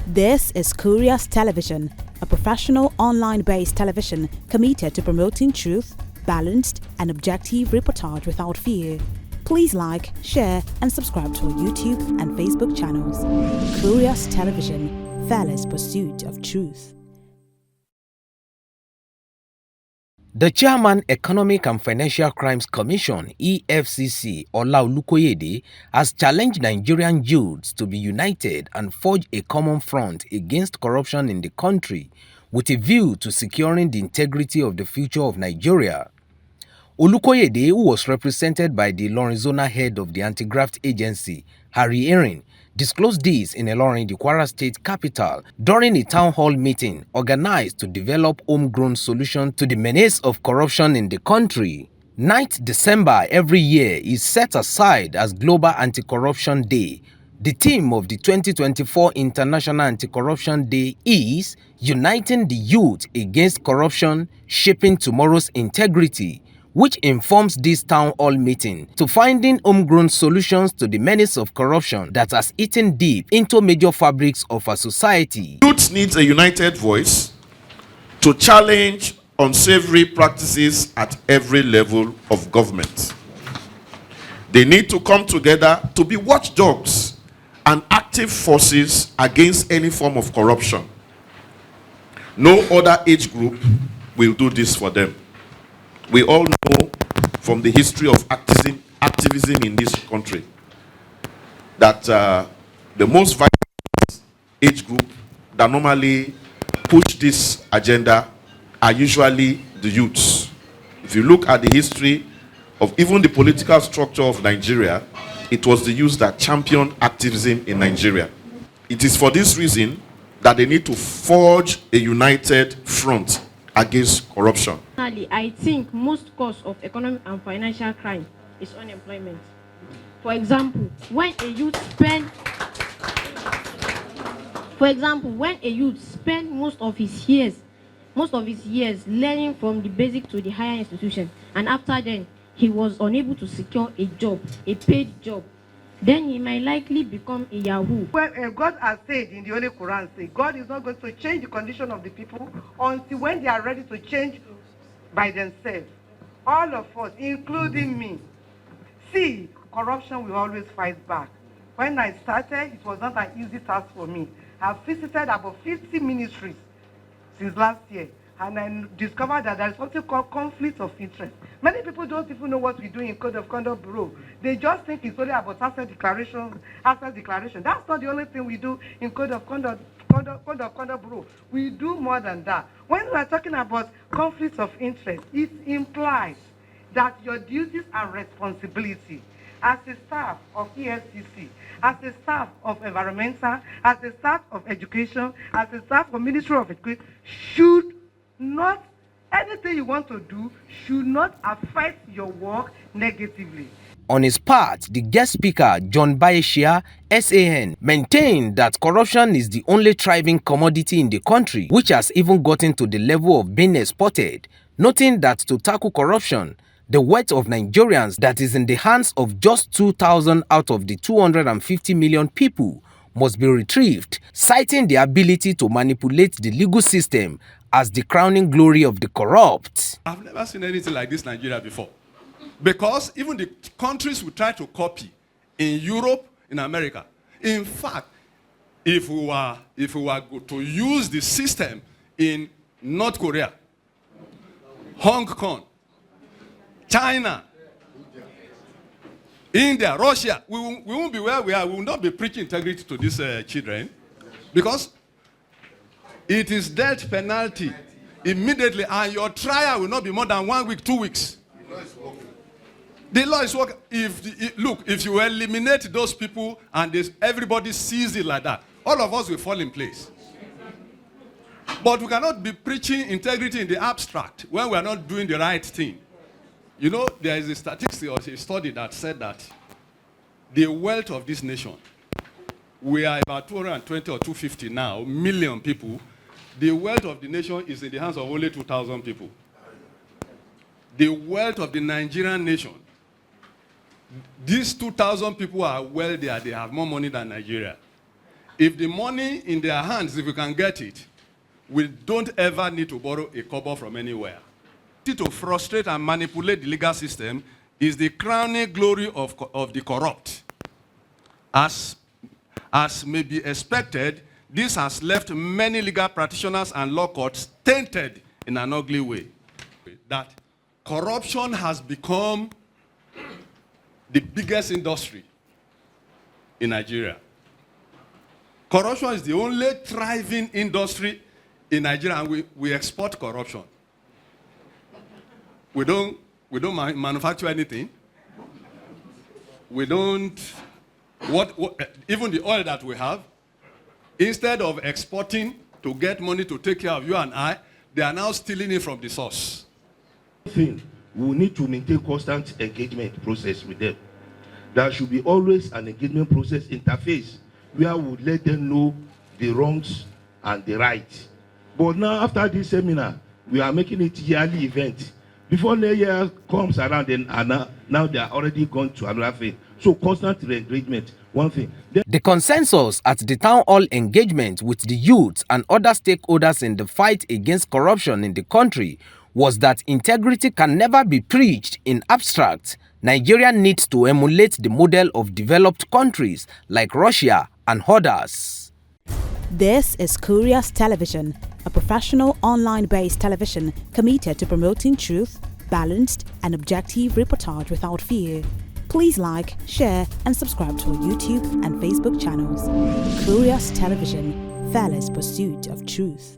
This is Curious Television, a professional online-based television committed to promoting truth, balanced and objective reportage without fear. Please like, share and subscribe to our YouTube and Facebook channels. Curious Television, fearless pursuit of truth. The Chairman Economic and Financial Crimes Commission (EFCC) Olukoyede has challenged Nigerian youths to be united and forge a common front against corruption in the country with a view to securing the integrity of the future of Nigeria. Olukoyede, who was represented by the Lorenzona head of the anti-graft agency, Harry Erin, disclosed this in Ilorin, the Kwara State capital, during a town hall meeting organized to develop homegrown solutions to the menace of corruption in the country. 9th December every year is set aside as Global Anti-Corruption Day. The theme of the 2024 International Anti-Corruption Day is Uniting the Youth Against Corruption, Shaping Tomorrow's Integrity, which informs this town hall meeting to finding homegrown solutions to the menace of corruption that has eaten deep into major fabrics of our society. Youth needs a united voice to challenge unsavory practices at every level of government. They need to come together to be watchdogs and active forces against any form of corruption. No other age group will do this for them. We all know from the history of activism in this country that the most violent age group that normally push this agenda are usually the youths. If you look at the history of even the political structure of Nigeria, it was the youth that championed activism in Nigeria. It is for this reason that they need to forge a united front against corruption. I think most cause of economic and financial crime is unemployment. For example, when a youth spend most of his years learning from the basic to the higher institution, and after then he was unable to secure a job, a paid job, then he might likely become a Yahoo. Well, God has said in the Holy Quran, God is not going to change the condition of the people until when they are ready to change by themselves. All of us, including me. See, corruption will always fight back. When I started, it was not an easy task for me. I've visited about 50 ministries since last year, and I discovered that there is something called conflict of interest. Many people don't even know what we do in Code of Conduct Bureau. They just think it's only about asset declaration. That's not the only thing we do in Code of Conduct Bureau. We do more than that. When we are talking about conflicts of interest, it implies that your duties and responsibility as a staff of EFCC, as a staff of environmental, as a staff of education, as a staff of Ministry of Education, should not, anything you want to do should not affect your work negatively. On his part, the guest speaker, John Bayeshia, SAN, maintained that corruption is the only thriving commodity in the country, which has even gotten to the level of being exported, noting that to tackle corruption, the wealth of Nigerians that is in the hands of just 2,000 out of the 250 million people must be retrieved, citing the ability to manipulate the legal system as the crowning glory of the corrupt. I've never seen anything like this in Nigeria before. Because even the countries we try to copy in Europe, in America. In fact, if we were to use the system in North Korea, Hong Kong, China, India, Russia, we won't be where we are. We will not be preaching integrity to these children, because it is death penalty immediately, and your trial will not be more than 1 week, 2 weeks. The law is working. If you eliminate those people and everybody sees it like that, all of us will fall in place. But we cannot be preaching integrity in the abstract when we are not doing the right thing. You know, there is a statistic or a study that said that the wealth of this nation, we are about 220 or 250 now, million people. The wealth of the nation is in the hands of only 2,000 people. The wealth of the Nigerian nation, these 2,000 people are wealthier, they have more money than Nigeria. If the money in their hands, if we can get it, we don't ever need to borrow a kobo from anywhere. To frustrate and manipulate the legal system is the crowning glory of the corrupt. As may be expected, this has left many legal practitioners and law courts tainted in an ugly way. That corruption has become the biggest industry in Nigeria. Corruption is the only thriving industry in Nigeria, and we export corruption. We don't manufacture anything. We don't, even the oil that we have, instead of exporting to get money to take care of you and I, they are now stealing it from the source. We need to maintain constant engagement process with them. There should be always an engagement process interface where we let them know the wrongs and the right. But now, after this seminar, we are making it yearly event. Before the year comes around, now they are already gone to another thing. So constant engagement, one thing. The consensus at the town hall engagement with the youth and other stakeholders in the fight against corruption in the country was that integrity can never be preached in abstract. Nigeria needs to emulate the model of developed countries like Russia and others. This is Curious Television, a professional online-based television committed to promoting truth, balanced and objective reportage without fear. Please like, share and subscribe to our YouTube and Facebook channels. Curious Television, fearless pursuit of truth.